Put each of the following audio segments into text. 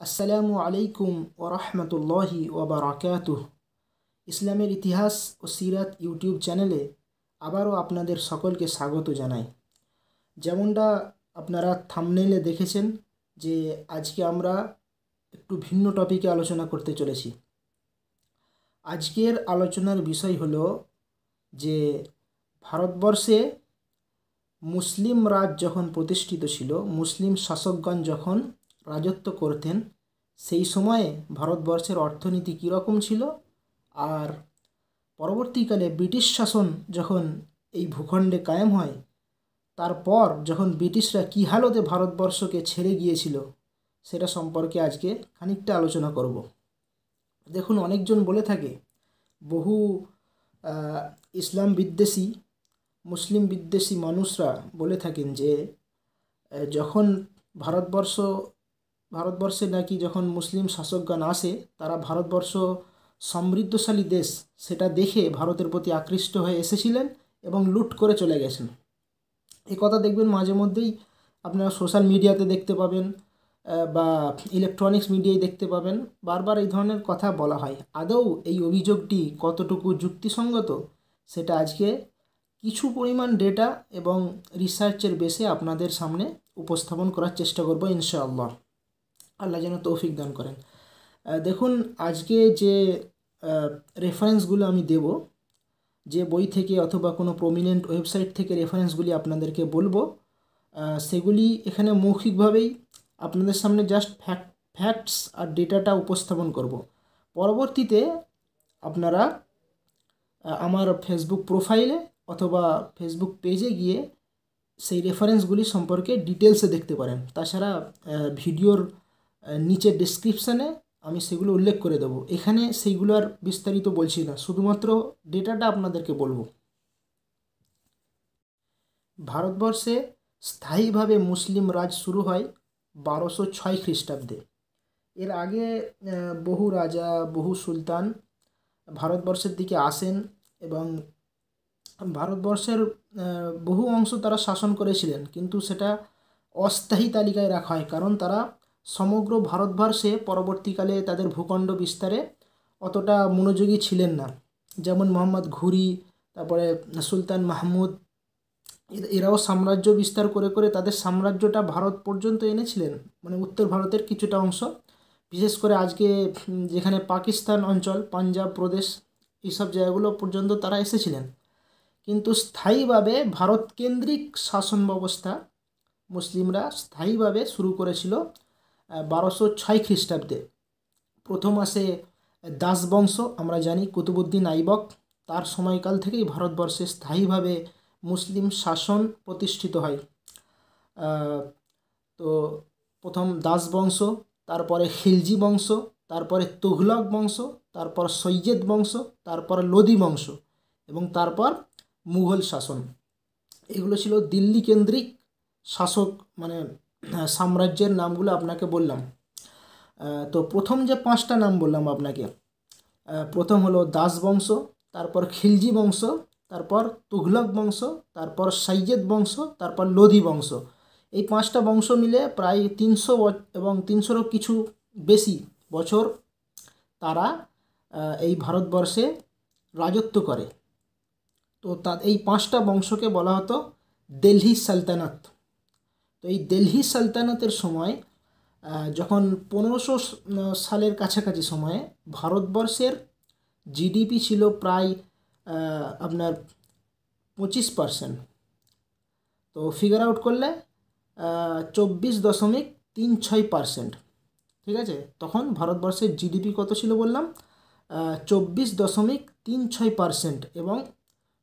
আসসালামু আলাইকুম ওরহমতুল্লাহি ওবরাকাতুহ। ইসলামের ইতিহাস ও সিরাত ইউটিউব চ্যানেলে আবারও আপনাদের সকলকে স্বাগত জানাই। যেমনটা আপনারা থাম্বনেইলে দেখেছেন যে আজকে আমরা একটু ভিন্ন টপিকে আলোচনা করতে চলেছি। আজকের আলোচনার বিষয় হলো যে ভারতবর্ষে মুসলিম রাজ যখন প্রতিষ্ঠিত ছিল, মুসলিম শাসকগণ যখন রাজত্ব করতেন, সেই সময়ে ভারতবর্ষের অর্থনীতি কীরকম ছিল, আর পরবর্তীকালে ব্রিটিশ শাসন যখন এই ভূখণ্ডে কায়েম হয়, তারপর যখন ব্রিটিশরা কী হালতে ভারতবর্ষকে ছেড়ে গিয়েছিল, সেটা সম্পর্কে আজকে খানিকটা আলোচনা করব। দেখুন, অনেকজন বলে থাকে, বহু ইসলাম বিদ্বেষী মুসলিম বিদ্বেষী মানুষরা বলে থাকেন যে যখন ভারতবর্ষে নাকি যখন মুসলিম শাসকগণ আসে, তারা ভারতবর্ষ সমৃদ্ধশালী দেশ সেটা দেখে ভারতের প্রতি আকৃষ্ট হয়ে এসেছিলেন এবং লুট করে চলে গেছেন। এই কথা দেখবেন মাঝে মধ্যেই আপনারা সোশ্যাল মিডিয়াতে দেখতে পাবেন বা ইলেকট্রনিক্স মিডিয়ায় দেখতে পাবেন, বারবার এই ধরনের কথা বলা হয়। আদৌ এই অভিযোগটি কতটুকু যুক্তিসঙ্গত, সেটা আজকে কিছু পরিমাণ ডেটা এবং রিসার্চের বেসে আপনাদের সামনে উপস্থাপন করার চেষ্টা করব ইনশাআল্লাহ। আল্লাহ যেন তৌফিক দান করেন। দেখুন, আজকে যে রেফারেন্সগুলো আমি দেব, যে বই থেকে অথবা কোনো প্রমিনেন্ট ওয়েবসাইট থেকে রেফারেন্সগুলি আপনাদেরকে বলবো, সেগুলি এখানে মৌখিকভাবেই আপনাদের সামনে জাস্ট ফ্যাক্টস আর ডেটাটা উপস্থাপন করব। পরবর্তীতে আপনারা আমার ফেসবুক প্রোফাইলে অথবা ফেসবুক পেজে গিয়ে সেই রেফারেন্সগুলি সম্পর্কে ডিটেলসে দেখতে পারেন। তাছাড়া ভিডিওর নিচে ডেসক্রিপশানে আমি সেগুলো উল্লেখ করে দেবো। এখানে সেইগুলো আর বিস্তারিত বলছি না, শুধুমাত্র ডেটাটা আপনাদেরকে বলবো। ভারতবর্ষে স্থায়ীভাবে মুসলিম রাজ শুরু হয় 1206 খ্রিস্টাব্দে। এর আগে বহু রাজা, বহু সুলতান ভারতবর্ষের দিকে আসেন এবং ভারতবর্ষের বহু অংশ তারা শাসন করেছিলেন, কিন্তু সেটা অস্থায়ী তালিকায় রাখা হয়, কারণ তারা সমগ্র ভারতবর্ষে পরবর্তীকালে তাদের ভূখণ্ড বিস্তারে অতটা মনোযোগী ছিলেন না। যেমন মোহাম্মদ ঘুরি, তারপরে সুলতান মাহমুদ, এরাও সাম্রাজ্য বিস্তার করে করে তাদের সাম্রাজ্যটা ভারত পর্যন্ত এনেছিলেন, মানে উত্তর ভারতের কিছুটা অংশ, বিশেষ করে আজকে যেখানে পাকিস্তান অঞ্চল, পাঞ্জাব প্রদেশ, এইসব জায়গাগুলো পর্যন্ত তারা এসেছিলেন। কিন্তু স্থায়ীভাবে ভারতকেন্দ্রিক শাসন ব্যবস্থা মুসলিমরা স্থায়ীভাবে শুরু করেছিল 1206 খ্রিস্টাব্দে। প্রথম আসে দাস বংশ, আমরা জানি কুতুবউদ্দিন আইবক, তার সময়কাল থেকেই ভারতবর্ষে স্থায়ীভাবে মুসলিম শাসন প্রতিষ্ঠিত হয়। তো প্রথম দাস বংশ, তারপরে খিলজি বংশ, তারপরে তুঘলক বংশ, তারপর সৈয়দ বংশ, তারপর লোদি বংশ এবং তারপর মুঘল শাসন। এগুলো ছিল দিল্লি কেন্দ্রিক শাসক, মানে সাম্রাজ্যের নামগুলো আপনাকে বললাম। তো প্রথম যে 5টা নাম বললাম আপনাকে, প্রথম হলো দাস বংশ, তারপর খিলজি বংশ, তারপর তুঘলক বংশ, তারপর সৈয়দ বংশ, তারপর লোধি বংশ। এই 5টা বংশ মিলে প্রায় 300 এবং 300-রও কিছু বেশি বছর তারা এই ভারতবর্ষে রাজত্ব করে। তো এই 5টা বংশকে বলা হতো দিল্লি সালতানাত। তো এই দিল্লি সালতানাতের সময় যখন 1500 সালের কাছাকাছি সময়ে ভারতবর্ষের জিডিপি ছিল প্রায় আপনার 25%। তো ফিগার আউট করলে 24.36%। ঠিক আছে, তখন ভারতবর্ষের জিডিপি কত ছিল বললাম, 24.36%। এবং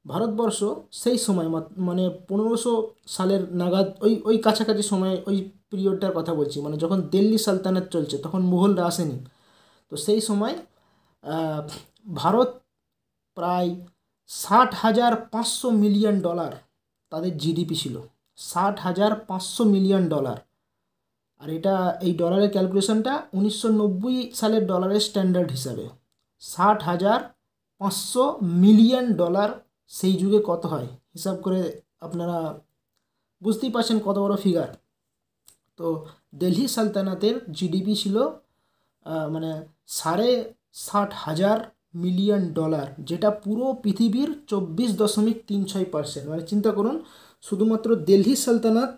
ভারতবর্ষ সেই সময় মানে 1500 সালের নাগাদ ওই কাছাকাছি সময়ে, ওই পিরিয়ডটার কথা বলছি, মানে যখন দিল্লি সালতানাত চলছে, তখন মুঘলরা আসেনি। তো সেই সময় ভারত প্রায় $60,500 মিলিয়ন তাদের জিডিপি ছিল, $60,500 মিলিয়ন। আর এটা, এই ডলারের ক্যালকুলেশনটা 1990 সালের ডলারের স্ট্যান্ডার্ড হিসাবে। $60,500 মিলিয়ন সেই যুগে কত হয়, হিসাব করে আপনারা বুঝতেই পারছেন কত বড় ফিগার। তো দিল্লি সালতানাতের জিডিপি ছিল মানে 60,500 মিলিয়ন ডলার, যেটা পুরো পৃথিবীর 24.36%। মানে চিন্তা করুন, শুধুমাত্র দিল্লি সালতানাত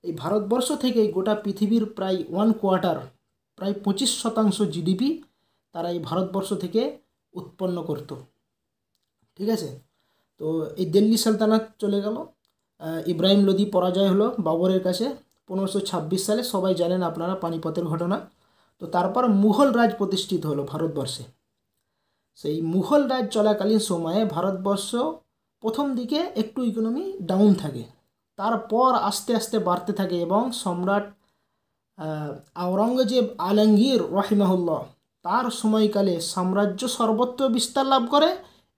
এই ভারতবর্ষ থেকে গোটা পৃথিবীর প্রায় 1/4, প্রায় 25% জিডিপি তারা এই ভারতবর্ষ থেকে উৎপন্ন করত। ঠিক আছে, তো এই দিল্লি সালতানাত চলে গেল। ইব্রাহিম লোদি পরাজয় হলো বাবরের কাছে 1526 সালে, সবাই জানেন আপনারা পানিপথের ঘটনা। তো তারপর মুঘল রাজ প্রতিষ্ঠিত হলো ভারতবর্ষে। সেই মুঘল রাজ চলাকালীন সময়ে ভারতবর্ষ প্রথম দিকে একটু ইকোনমি ডাউন থাকে, তারপর আস্তে আস্তে বাড়তে থাকে এবং সম্রাট আওরঙ্গজেব আলমগীর রহিমাহুল্লাহ তার সময়কালে সাম্রাজ্য সর্বত্র বিস্তার লাভ করে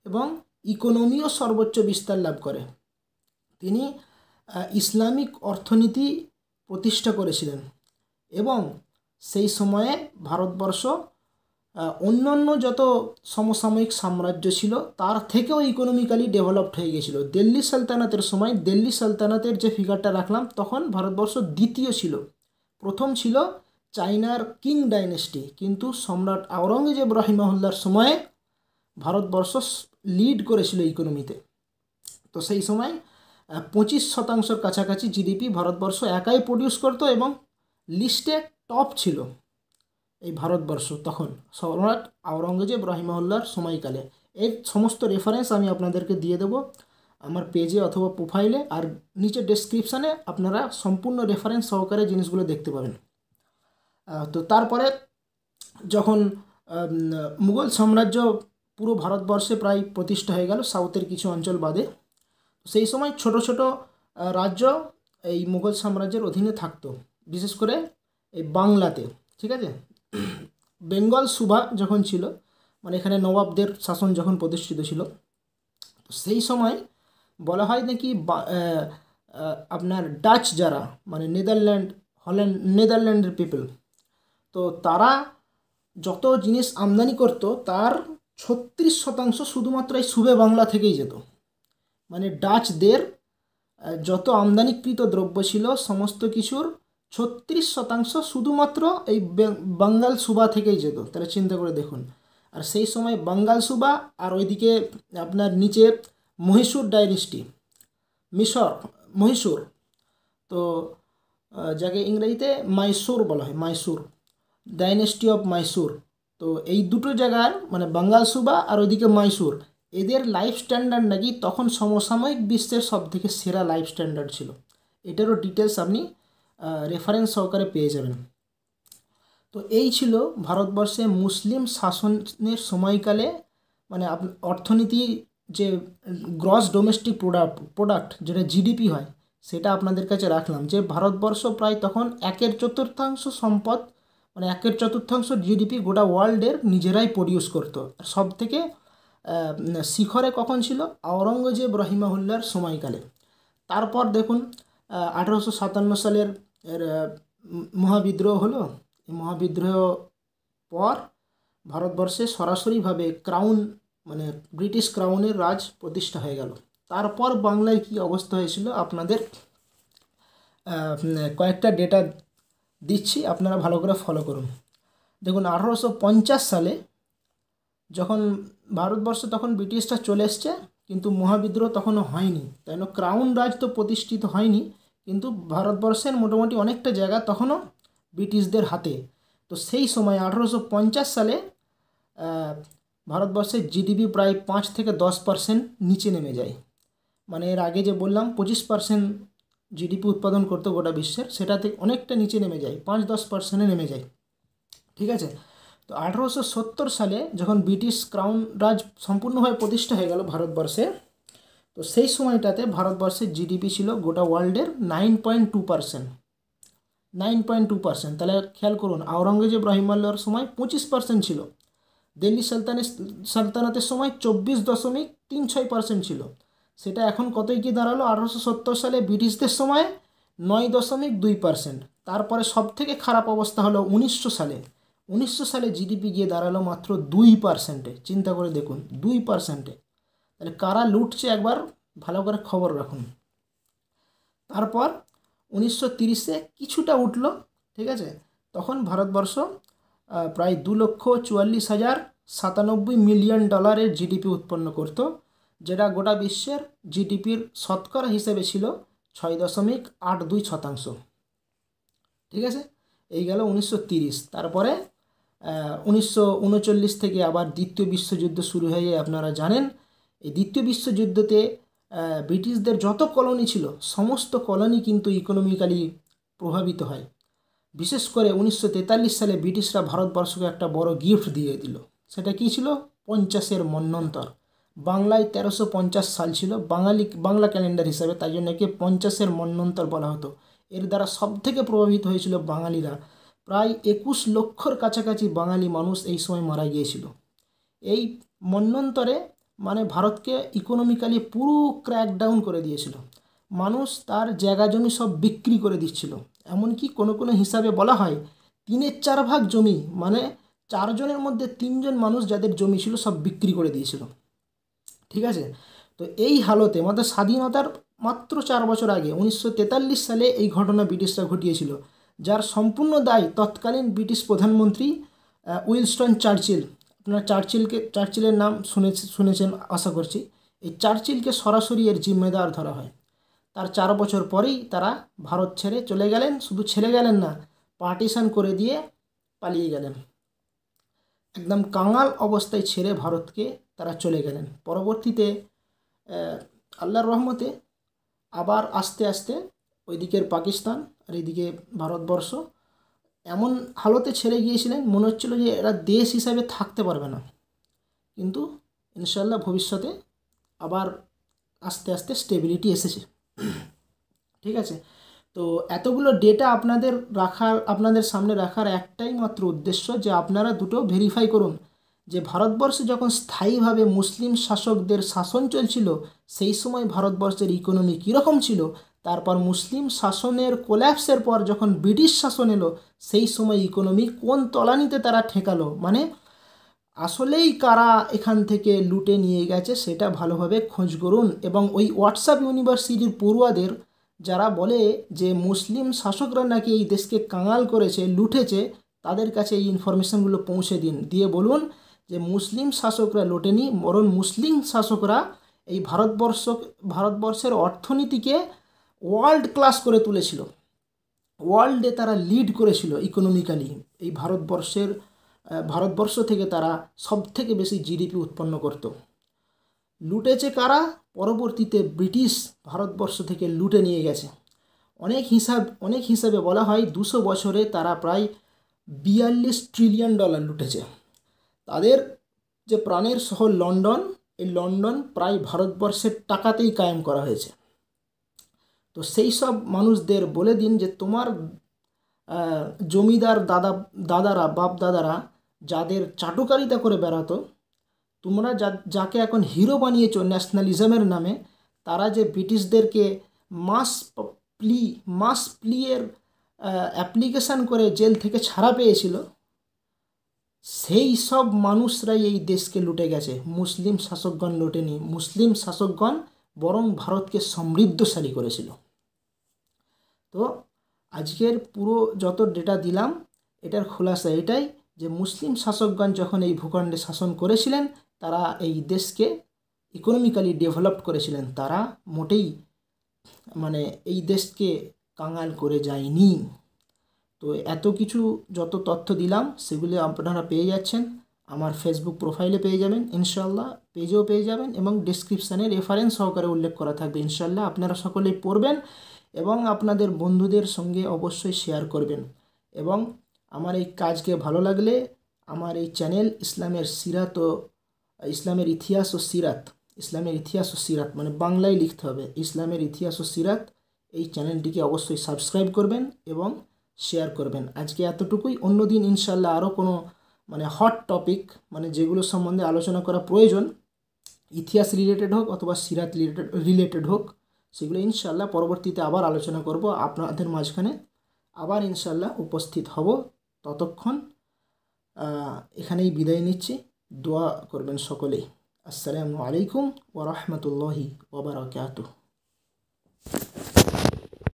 এবং ইকোনমিও সর্বোচ্চ বিস্তার লাভ করে। তিনি ইসলামিক অর্থনীতি প্রতিষ্ঠা করেছিলেন এবং সেই সময়ে ভারতবর্ষ অন্যান্য যত সমসাময়িক সাম্রাজ্য ছিল তার থেকেও ইকোনমিক্যালি ডেভেলপড হয়ে গেছিল। দিল্লি সালতানাতের সময়, দিল্লি সালতানাতের যে ফিগারটা রাখলাম, তখন ভারতবর্ষ দ্বিতীয় ছিল। প্রথম ছিল চায়নার কিং ডাইনেস্টি, কিন্তু সম্রাট আওরঙ্গজেব রহিমাহুল্লার সময়ে ভারতবর্ষ লিড করেছিল ইকোনমিতে। তো সেই সময় 25% কাছাকাছি জিডিপি ভারতবর্ষ একাই প্রডিউস করতো এবং লিস্টে টপ ছিল এই ভারতবর্ষ তখন সম্রাট আওরঙ্গজেব রহিমাহুল্লার সময়কালে। এর সমস্ত রেফারেন্স আমি আপনাদেরকে দিয়ে দেব আমার পেজে অথবা প্রোফাইলে, আর নিচে ডেসক্রিপশানে আপনারা সম্পূর্ণ রেফারেন্স সহকারে জিনিসগুলো দেখতে পাবেন। তো তারপরে যখন মুঘল সাম্রাজ্য পুরো ভারতবর্ষে প্রায় প্রতিষ্ঠা হয়ে গেল, সাউথের কিছু অঞ্চল বাদে, সেই সময় ছোট ছোট রাজ্য এই মুঘল সাম্রাজ্যের অধীনে থাকতো, বিশেষ করে এই বাংলাতে। ঠিক আছে, বেঙ্গল সুবা যখন ছিল, মানে এখানে নবাবদের শাসন যখন প্রতিষ্ঠিত ছিল, সেই সময় বলা হয় নাকি আপনার ডাচ যারা, মানে নেদারল্যান্ডের পিপল, তো তারা যত জিনিস আমদানি করত তার 36% শুধুমাত্র এই সুবে বাংলা থেকেই যেত। মানে ডাচদের যত আমদানিকৃত দ্রব্য ছিল সমস্ত কিছুর 36% শুধুমাত্র এই বাঙ্গাল সুবা থেকেই যেত। তাহলে চিন্তা করে দেখুন। আর সেই সময় বাঙ্গাল সুবা, আর ওইদিকে আপনার নিচে মহীশূর ডাইনেস্টি, মহীশূর, তো যাকে ইংরেজিতে মাইসুর বলা হয়, মাইসুর ডাইনেস্টি অফ মাইসুর। তো এই দুটো জায়গার মানে বাঙ্গাল সুবা আর ওইদিকে মাইসুর, এদের লাইফ স্ট্যান্ডার্ড নাকি তখন সমসাময়িক বিশ্বের সবথেকে সেরা লাইফ স্ট্যান্ডার্ড ছিল। এটারও ডিটেলস আপনি রেফারেন্স সহকারে পেয়ে যাবেন। তো এই ছিল ভারতবর্ষে মুসলিম শাসনের সময়কালে মানে অর্থনীতি যে গ্রস ডোমেস্টিক প্রোডাক্ট যেটা জিডিপি হয়, সেটা আপনাদের কাছে রাখলাম। যে ভারতবর্ষ প্রায় তখন 1/4 সম্পদ, মানে 1/4 জিডিপি গোটা ওয়ার্ল্ডের নিজেরাই প্রডিউস করতো। আর সব থেকে শিখরে কখন ছিল? আওরঙ্গজেব রহিমাহুল্লার সময়কালে। তারপর দেখুন 1857 সালের মহাবিদ্রোহ হলো। এই মহাবিদ্রোহ পর ভারতবর্ষে সরাসরিভাবে ক্রাউন, মানে ব্রিটিশ ক্রাউনের রাজ প্রতিষ্ঠা হয়ে গেল। তারপর বাংলায় কি অবস্থা হয়েছিল আপনাদের কয়েকটা ডেটা দিচ্ছি, আপনারা ভালো করে ফলো করুন। দেখুন 1850 সালে যখন ভারতবর্ষে, তখন ব্রিটিশরা চলে এসছে, কিন্তু মহাবিদ্রোহ তখনও হয়নি, তাই না? ক্রাউন রাজ তো প্রতিষ্ঠিত হয়নি, কিন্তু ভারতবর্ষের মোটামুটি অনেকটা জায়গা তখনও ব্রিটিশদের হাতে। তো সেই সময় 1850 সালে ভারতবর্ষের জিডিপি প্রায় 5 থেকে 10% নিচে নেমে যায়। মানে এর আগে যে বললাম 25% জিডিপি উৎপাদন করতো গোটা বিশ্বের, সেটাতে অনেকটা নিচে নেমে যায়, 5-10% নেমে যায়। ঠিক আছে, তো 1870 সালে যখন ব্রিটিশ ক্রাউন রাজ সম্পূর্ণভাবে প্রতিষ্ঠা হয়ে গেল ভারতবর্ষে, তো সেই সময়টাতে ভারতবর্ষের জিডিপি ছিল গোটা ওয়ার্ল্ডের 9.2%। 9.2%। তাহলে খেয়াল করুন, আওরঙ্গজেব রহিমাল্লার সময় 25% ছিল, দিল্লি সালতানাতের সময় 24.36% ছিল। সেটা এখন কতই কি দাঁড়ালো? 1870 সালে ব্রিটিশদের সময় 9.2%। তারপরে সবথেকে খারাপ অবস্থা হলো 1900 সালে জিডিপি গিয়ে দাঁড়ালো মাত্র 2%। চিন্তা করে দেখুন, 2%। তাহলে কারা লুটছে একবার ভালো করে খবর রাখুন। তারপর 1930-এ কিছুটা উঠলো, ঠিক আছে, তখন ভারতবর্ষ প্রায় 2,44,097 মিলিয়ন ডলারের জিডিপি উৎপন্ন করত, যেটা গোটা বিশ্বের জিডিপির শতকরা হিসেবে ছিল 6.82%। ঠিক আছে, এই গেল 1930। তারপরে 1939 থেকে আবার দ্বিতীয় বিশ্বযুদ্ধ শুরু হয়ে যায়। আপনারা জানেন এই দ্বিতীয় বিশ্বযুদ্ধতে ব্রিটিশদের যত কলোনি ছিল সমস্ত কলোনি কিন্তু ইকোনমিক্যালি প্রভাবিত হয়। বিশেষ করে 1943 সালে ব্রিটিশরা ভারতবর্ষকে একটা বড় গিফট দিয়ে দিল। সেটা কী ছিল? 50-এর মন্বন্তর। বাংলায় 1350 সাল ছিল বাংলা ক্যালেন্ডার হিসাবে, তাই জন্য একে 50-এর মন্বন্তর বলা হতো। এর দ্বারা সবথেকে প্রভাবিত হয়েছিল বাঙালিরা। প্রায় 21 লক্ষর কাছাকাছি বাঙালি মানুষ এই সময় মারা গিয়েছিল। এই মন্বন্তরে মানে ভারতকে ইকোনমিক্যালি পুরো ক্র্যাকডাউন করে দিয়েছিল। মানুষ তার জায়গা জমি সব বিক্রি করে দিচ্ছিল। এমনকি কোনো কোনো হিসাবে বলা হয় 3/4 ভাগ জমি, মানে 4 জনের মধ্যে 3 জন মানুষ যাদের জমি ছিল সব বিক্রি করে দিয়েছিল। ঠিক আছে, তো এই হালতে আমাদের স্বাধীনতার মাত্র 4 বছর আগে 1943 সালে এই ঘটনা ব্রিটিশরা ঘটিয়েছিল, যার সম্পূর্ণ দায় তৎকালীন ব্রিটিশ প্রধানমন্ত্রী উইনস্টন চার্চিল। আপনারা চার্চিলের নাম শুনেছেন আশা করছি। এই চার্চিলকে সরাসরি এর জিম্মেদার ধরা হয়। তার 4 বছর পরেই তারা ভারত ছেড়ে চলে গেলেন। শুধু ছেড়ে গেলেন না, পার্টিশন করে দিয়ে পালিয়ে গেলেন। একদম কাঙাল অবস্থায় ছেড়ে ভারতকে তারা চলে গেলেন। পরবর্তীতে আল্লাহর রহমতে আবার আস্তে আস্তে ওইদিকের পাকিস্তান আর এইদিকে ভারতবর্ষ এমন হালতে ছেড়ে গিয়েছিলেন মনে হচ্ছিল যে এরা দেশ হিসাবে থাকতে পারবে না। কিন্তু ইনশাল্লাহ ভবিষ্যতে আবার আস্তে আস্তে স্টেবিলিটি এসেছে। ঠিক আছে, তো এতগুলো ডেটা আপনাদের সামনে রাখার একটাই মাত্র উদ্দেশ্য যে আপনারা দুটো ভেরিফাই করুন যে ভারতবর্ষে যখন স্থায়ীভাবে মুসলিম শাসকদের শাসন চলছিল সেই সময় ভারতবর্ষের ইকোনমি কীরকম ছিল, তারপর মুসলিম শাসনের কোল্যাপসের পর যখন ব্রিটিশ শাসন এলো সেই সময় ইকোনমি কোন তলানিতে তারা ঠেকালো, মানে আসলেই কারা এখান থেকে লুটে নিয়ে গেছে সেটা ভালোভাবে খোঁজ করুন। এবং ওই হোয়াটসঅ্যাপ ইউনিভার্সিটির পড়ুয়াদের যারা বলে যে মুসলিম শাসকরা নাকি এই দেশকে কাঙাল করেছে, লুটেছে, তাদের কাছে এই ইনফরমেশানগুলো পৌঁছে দিন। দিয়ে বলুন যে মুসলিম শাসকরা লুটেনি, বরং মুসলিম শাসকরা এই ভারতবর্ষের অর্থনীতিকে ওয়ার্ল্ড ক্লাস করে তুলেছিল। ওয়ার্ল্ডে তারা লিড করেছিল ইকোনমিক্যালি। এই ভারতবর্ষ থেকে তারা সবথেকে বেশি জিডিপি উৎপন্ন করত। লুটেছে কারা? পরবর্তীতে ব্রিটিশ ভারতবর্ষ থেকে লুটে নিয়ে গেছে। অনেক হিসাবে বলা হয় 200 বছরে তারা প্রায় $42 ট্রিলিয়ন লুটেছে। তাদের যে প্রাণের শহর লন্ডন, এই লন্ডন প্রায় ভারতবর্ষের টাকাতেই কায়েম করা হয়েছে। তো সেই সব মানুষদের বলে দিন যে তোমার জমিদার বাপ দাদারা যাদের চাটুকারিতা করে বেড়াতো, তোমরা যাকে এখন হিরো বানিয়েছো ন্যাশনালিজমের নামে, তারা যে ব্রিটিশদেরকে মাস প্লিয়ের অ্যাপ্লিকেশান করে জেল থেকে ছাড়া পেয়েছিল, সেই সব মানুষরাই এই দেশকে লুটে গেছে। মুসলিম শাসকগণ লুটেনি। মুসলিম শাসকগণ বরং ভারতকে সমৃদ্ধশালী করেছিল। তো আজকের পুরো যত ডেটা দিলাম এটার খোলাসা এটাই যে মুসলিম শাসকগণ যখন এই ভূখণ্ডে শাসন করেছিলেন তারা এই দেশকে ইকোনমিক্যালি ডেভেলপ করেছিলেন। তারা মোটেই মানে এই দেশকে কাঙাল করে যায়নি। তো এত কিছু যত তথ্য দিলাম সেগুলো আপনারা পেয়ে যাচ্ছেন আমার ফেসবুক প্রোফাইলে পেয়ে যাবেন, ইনশাল্লাহ পেজেও পেয়ে যাবেন, এবং ডিসক্রিপশানে রেফারেন্স সহকারে উল্লেখ করা থাকবে। ইনশাল্লাহ আপনারা সকলেই পড়বেন এবং আপনাদের বন্ধুদের সঙ্গে অবশ্যই শেয়ার করবেন। এবং আমার এই কাজকে ভালো লাগলে আমার এই চ্যানেল ইসলামের ইতিহাস ও সিরাত মানে বাংলায় লিখতে হবে, ইসলামের ইতিহাস ও সিরাত, এই চ্যানেলটিকে অবশ্যই সাবস্ক্রাইব করবেন এবং শেয়ার করবেন। আজকে এতটুকুই। অন্যদিন ইনশাল্লাহ আরও কোনো মানে হট টপিক, মানে যেগুলো সম্বন্ধে আলোচনা করা প্রয়োজন, ইতিহাস রিলেটেড হোক অথবা সিরাত রিলেটেড হোক, সেগুলো ইনশাল্লাহ পরবর্তীতে আবার আলোচনা করব। আপনাদের মাঝখানে আবার ইনশাল্লাহ উপস্থিত হব। ততক্ষণ এখানেই বিদায় নিচ্ছি। দোয়া করবেন সকলেই। আসসালামু আলাইকুম ওয়া রাহমাতুল্লাহি ওয়া বারাকাতুহু।